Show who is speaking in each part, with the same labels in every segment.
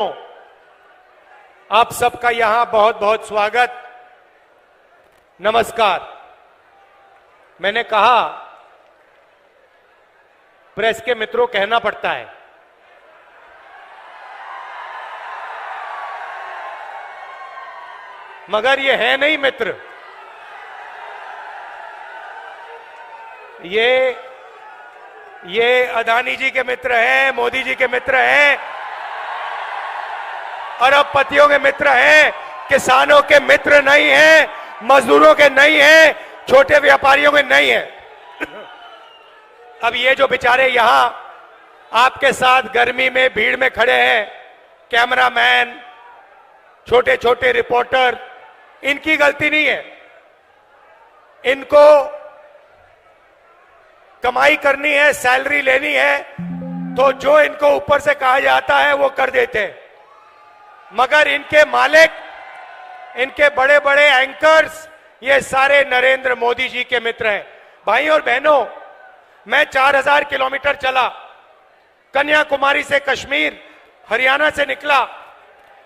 Speaker 1: आप सबका यहां बहुत बहुत स्वागत, नमस्कार। मैंने कहा प्रेस के मित्रों कहना पड़ता है, मगर ये है नहीं मित्र, ये अदानी जी के मित्र हैं, मोदी जी के मित्र हैं, अरबपतियों के मित्र हैं, किसानों के मित्र नहीं हैं, मजदूरों के नहीं हैं, छोटे व्यापारियों के नहीं हैं। अब ये जो बेचारे यहां आपके साथ गर्मी में भीड़ में खड़े हैं, कैमरामैन, छोटे छोटे रिपोर्टर, इनकी गलती नहीं है। इनको कमाई करनी है, सैलरी लेनी है, तो जो इनको ऊपर से कहा जाता है वो कर देते हैं। मगर इनके मालिक, इनके बड़े बड़े एंकर्स, ये सारे नरेंद्र मोदी जी के मित्र हैं। भाई और बहनों, मैं 4000 किलोमीटर चला, कन्याकुमारी से कश्मीर, हरियाणा से निकला।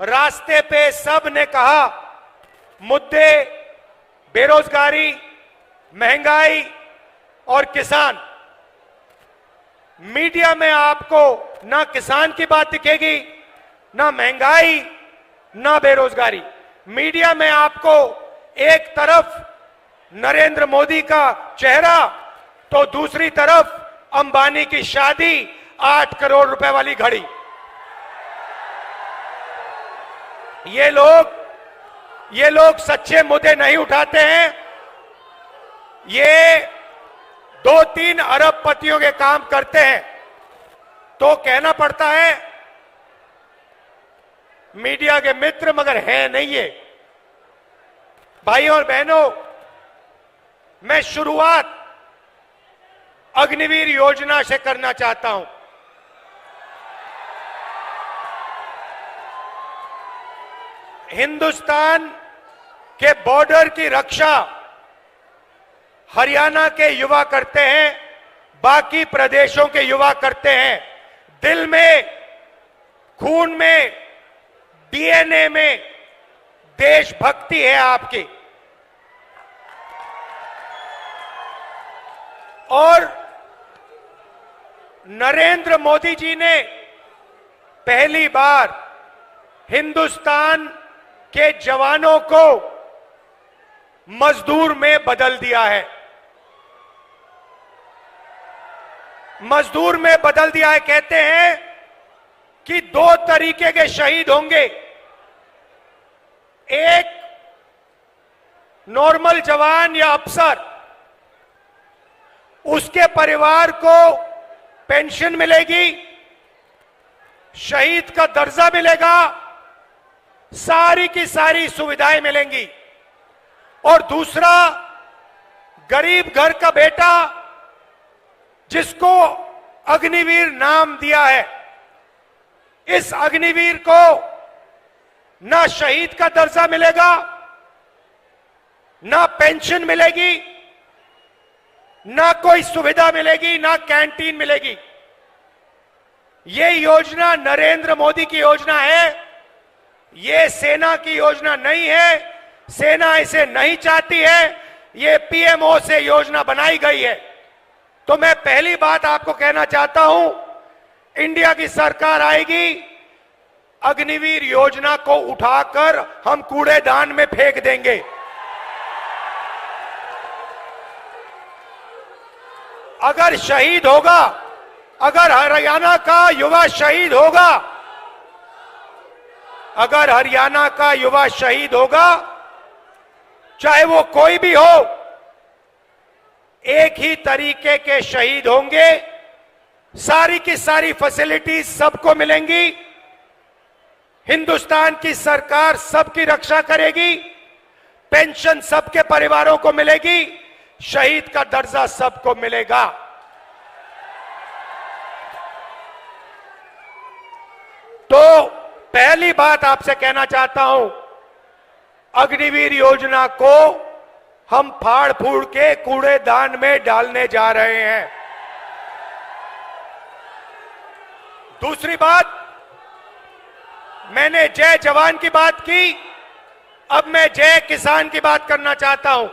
Speaker 1: रास्ते पे सब ने कहा मुद्दे बेरोजगारी, महंगाई और किसान। मीडिया में आपको ना किसान की बात दिखेगी, ना महंगाई, ना बेरोजगारी। मीडिया में आपको एक तरफ नरेंद्र मोदी का चेहरा, तो दूसरी तरफ अंबानी की शादी, 8 करोड़ रुपए वाली घड़ी। ये लोग सच्चे मुद्दे नहीं उठाते हैं। ये 2-3 अरबपतियों के काम करते हैं, तो कहना पड़ता है मीडिया के मित्र, मगर है नहीं ये। भाइयों और बहनों, मैं शुरुआत अग्निवीर योजना से करना चाहता हूं। हिंदुस्तान के बॉर्डर की रक्षा हरियाणा के युवा करते हैं, बाकी प्रदेशों के युवा करते हैं। दिल में, खून में, डीएनए में देशभक्ति है आपकी। और नरेंद्र मोदी जी ने पहली बार हिंदुस्तान के जवानों को मजदूर में बदल दिया है। मजदूर में बदल दिया है। कहते हैं कि 2 तरीके के शहीद होंगे। एक नॉर्मल जवान या अफसर, उसके परिवार को पेंशन मिलेगी, शहीद का दर्जा मिलेगा, सारी की सारी सुविधाएं मिलेंगी। और दूसरा, गरीब घर का बेटा, जिसको अग्निवीर नाम दिया है, इस अग्निवीर को ना शहीद का दर्जा मिलेगा, ना पेंशन मिलेगी, ना कोई सुविधा मिलेगी, ना कैंटीन मिलेगी। ये योजना नरेंद्र मोदी की योजना है, ये सेना की योजना नहीं है। सेना इसे नहीं चाहती है, ये पीएमओ से योजना बनाई गई है। तो मैं पहली बात आपको कहना चाहता हूं, इंडिया की सरकार आएगी, अग्निवीर योजना को उठाकर हम कूड़ेदान में फेंक देंगे। अगर शहीद होगा, अगर हरियाणा का युवा शहीद होगा, अगर हरियाणा का युवा शहीद होगा, चाहे वो कोई भी हो, एक ही तरीके के शहीद होंगे। सारी की सारी फैसिलिटीज सबको मिलेंगी। हिंदुस्तान की सरकार सबकी रक्षा करेगी, पेंशन सबके परिवारों को मिलेगी, शहीद का दर्जा सबको मिलेगा। तो पहली बात आपसे कहना चाहता हूं, अग्निवीर योजना को हम फाड़ फूड़ के कूड़ेदान में डालने जा रहे हैं। दूसरी बात, मैंने जय जवान की बात की, अब मैं जय किसान की बात करना चाहता हूं।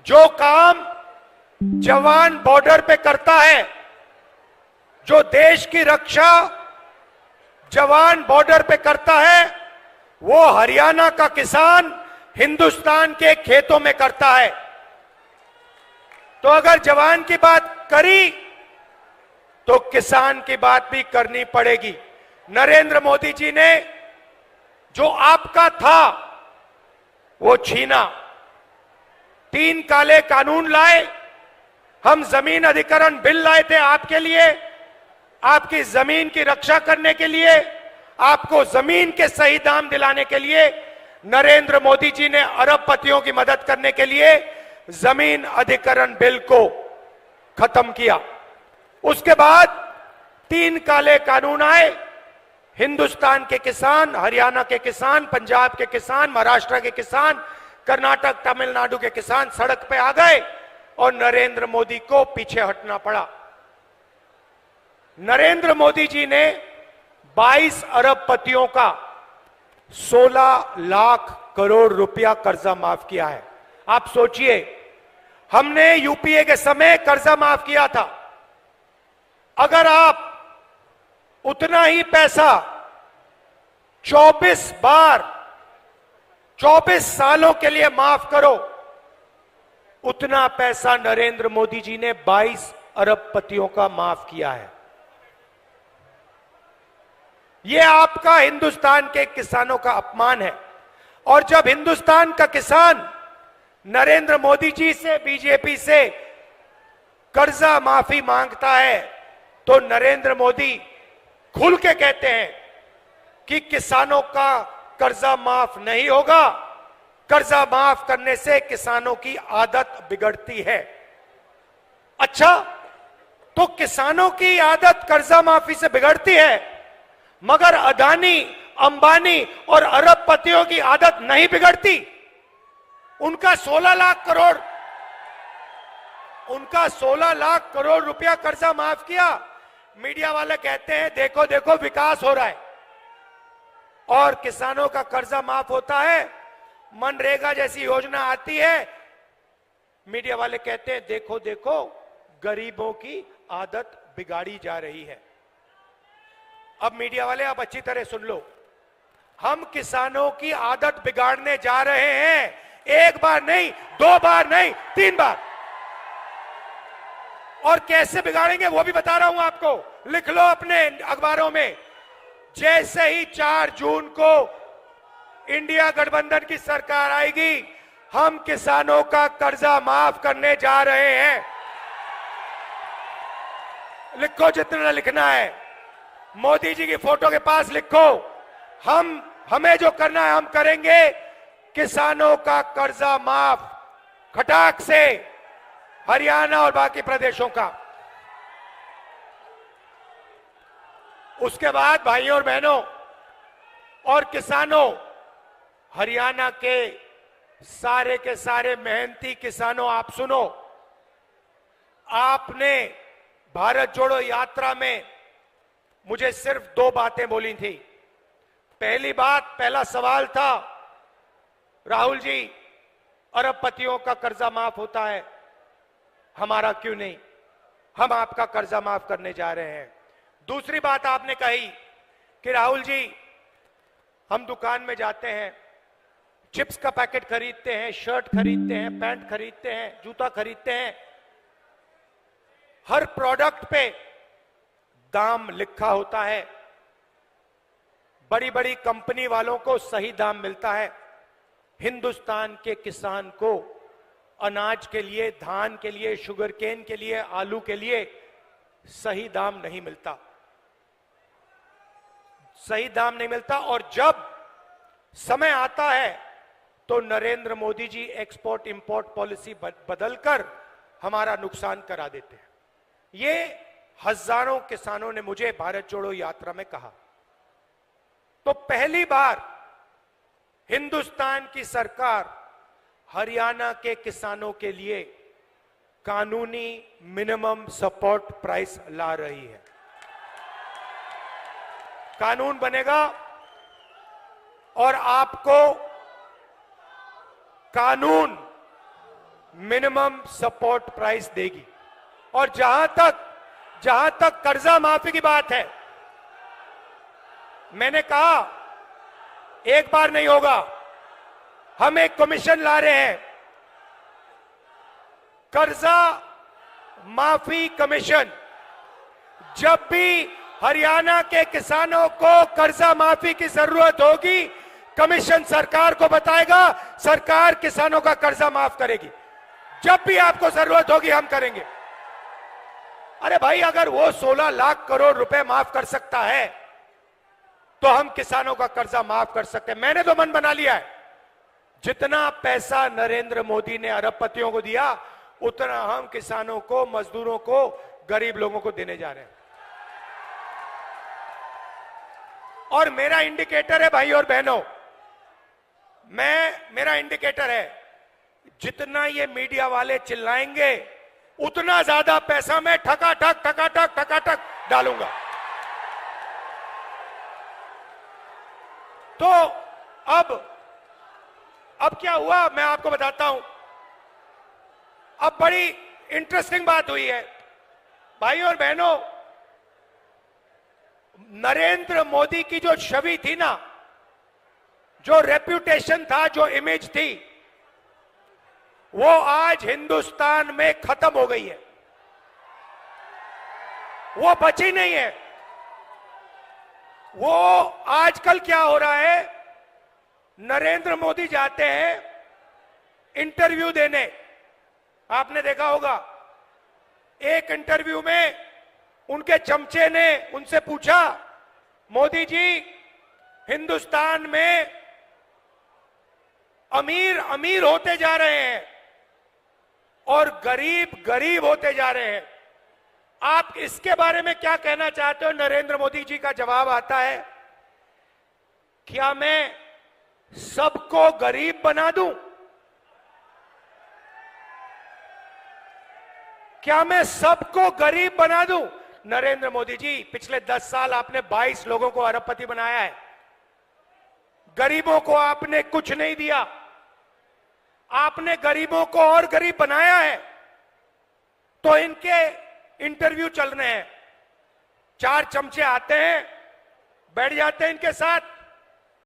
Speaker 1: जो काम जवान बॉर्डर पे करता है, जो देश की रक्षा जवान बॉर्डर पे करता है, वो हरियाणा का किसान हिंदुस्तान के खेतों में करता है। तो अगर जवान की बात करी तो किसान की बात भी करनी पड़ेगी। नरेंद्र मोदी जी ने जो आपका था वो छीना, 3 काले कानून लाए, हम जमीन अधिग्रहण बिल लाए थे आपके लिए, आपकी जमीन की रक्षा करने के लिए, आपको जमीन के सही दाम दिलाने के लिए। नरेंद्र मोदी जी ने अरबपतियों की मदद करने के लिए जमीन अधिग्रहण बिल को खत्म किया। उसके बाद 3 काले कानून आए। हिंदुस्तान के किसान, हरियाणा के किसान, पंजाब के किसान, महाराष्ट्र के किसान, कर्नाटक, तमिलनाडु के किसान सड़क पे आ गए और नरेंद्र मोदी को पीछे हटना पड़ा। नरेंद्र मोदी जी ने 22 अरबपतियों का 16 लाख करोड़ रुपया कर्जा माफ किया है। आप सोचिए, हमने यूपीए के समय कर्जा माफ किया था। अगर आप उतना ही पैसा 24 बार 24 सालों के लिए माफ करो, उतना पैसा नरेंद्र मोदी जी ने 22 अरबपतियों का माफ किया है। यह आपका हिंदुस्तान के किसानों का अपमान है। और जब हिंदुस्तान का किसान नरेंद्र मोदी जी से, बीजेपी से कर्जा माफी मांगता है तो नरेंद्र मोदी खुल के कहते हैं कि किसानों का कर्जा माफ नहीं होगा, कर्जा माफ करने से किसानों की आदत बिगड़ती है। अच्छा, तो किसानों की आदत कर्जा माफी से बिगड़ती है, मगर अदानी, अंबानी और अरबपतियों की आदत नहीं बिगड़ती। उनका 16 लाख करोड़ रुपया कर्जा माफ किया। मीडिया वाले कहते हैं देखो देखो विकास हो रहा है, और किसानों का कर्जा माफ होता है, मनरेगा जैसी योजना आती है, मीडिया वाले कहते हैं देखो देखो गरीबों की आदत बिगाड़ी जा रही है। अब मीडिया वाले आप अच्छी तरह सुन लो, हम किसानों की आदत बिगाड़ने जा रहे हैं। 1 बार नहीं, 2 बार नहीं, 3 बार। और कैसे बिगाड़ेंगे वो भी बता रहा हूं आपको, लिख लो अपने अखबारों में। जैसे ही 4 जून को इंडिया गठबंधन की सरकार आएगी, हम किसानों का कर्जा माफ करने जा रहे हैं। लिखो जितना लिखना है, मोदी जी की फोटो के पास लिखो। हमें जो करना है हम करेंगे। किसानों का कर्जा माफ खटाक से, हरियाणा और बाकी प्रदेशों का। उसके बाद भाइयों और बहनों और किसानों, हरियाणा के सारे मेहनती किसानों, आप सुनो। आपने भारत जोड़ो यात्रा में मुझे सिर्फ 2 बातें बोली थी। पहली बात, पहला सवाल था, राहुल जी अरबपतियों का कर्जा माफ होता है, हमारा क्यों नहीं? हम आपका कर्जा माफ करने जा रहे हैं। दूसरी बात आपने कही कि राहुल जी हम दुकान में जाते हैं, चिप्स का पैकेट खरीदते हैं, शर्ट खरीदते हैं, पैंट खरीदते हैं, जूता खरीदते हैं, हर प्रोडक्ट पे दाम लिखा होता है, बड़ी बड़ी कंपनी वालों को सही दाम मिलता है, हिंदुस्तान के किसान को अनाज के लिए, धान के लिए, शुगर केन के लिए, आलू के लिए सही दाम नहीं मिलता, सही दाम नहीं मिलता। और जब समय आता है तो Narendra Modi ji export import policy बदलकर हमारा नुकसान करा देते हैं। ये हजारों किसानों ने मुझे भारत जोड़ो यात्रा में कहा। तो पहली बार हिंदुस्तान की सरकार हरियाणा के किसानों के लिए कानूनी मिनिमम सपोर्ट प्राइस ला रही है। कानून बनेगा, और आपको कानून मिनिमम सपोर्ट प्राइस देगी। और जहां तक कर्जा माफी की बात है, मैंने कहा एक बार नहीं होगा, हम एक कमीशन ला रहे हैं, कर्जा माफी कमीशन। जब भी हरियाणा के किसानों को कर्जा माफी की जरूरत होगी, कमीशन सरकार को बताएगा, सरकार किसानों का कर्जा माफ करेगी। जब भी आपको जरूरत होगी हम करेंगे। अरे भाई, अगर वो 16 लाख करोड़ रुपए माफ कर सकता है तो हम किसानों का कर्जा माफ कर सकते हैं। मैंने तो मन बना लिया है, जितना पैसा नरेंद्र मोदी ने अरबपतियों को दिया उतना हम किसानों को, मजदूरों को, गरीब लोगों को देने जा रहे हैं। और मेरा इंडिकेटर है भाई और बहनों, मेरा इंडिकेटर है, जितना ये मीडिया वाले चिल्लाएंगे उतना ज्यादा पैसा मैं ठकाठक डालूंगा। तो अब क्या हुआ मैं आपको बताता हूं। अब बड़ी इंटरेस्टिंग बात हुई है भाई और बहनों। नरेंद्र मोदी की जो छवि थी ना, जो रेप्यूटेशन था, जो इमेज थी, वो आज हिंदुस्तान में खत्म हो गई है, वो बची नहीं है। वो आजकल क्या हो रहा है, नरेंद्र मोदी जाते हैं इंटरव्यू देने, आपने देखा होगा, एक इंटरव्यू में उनके चमचे ने उनसे पूछा, मोदी जी हिंदुस्तान में अमीर अमीर होते जा रहे हैं और गरीब गरीब होते जा रहे हैं, आप इसके बारे में क्या कहना चाहते हो? नरेंद्र मोदी जी का जवाब आता है, क्या मैं सबको गरीब बना दूं? क्या मैं सबको गरीब बना दूं? नरेंद्र मोदी जी, पिछले 10 साल आपने 22 लोगों को अरबपति बनाया है, गरीबों को आपने कुछ नहीं दिया, आपने गरीबों को और गरीब बनाया है। तो इनके इंटरव्यू चल रहे हैं, 4 चमचे आते हैं, बैठ जाते हैं इनके साथ,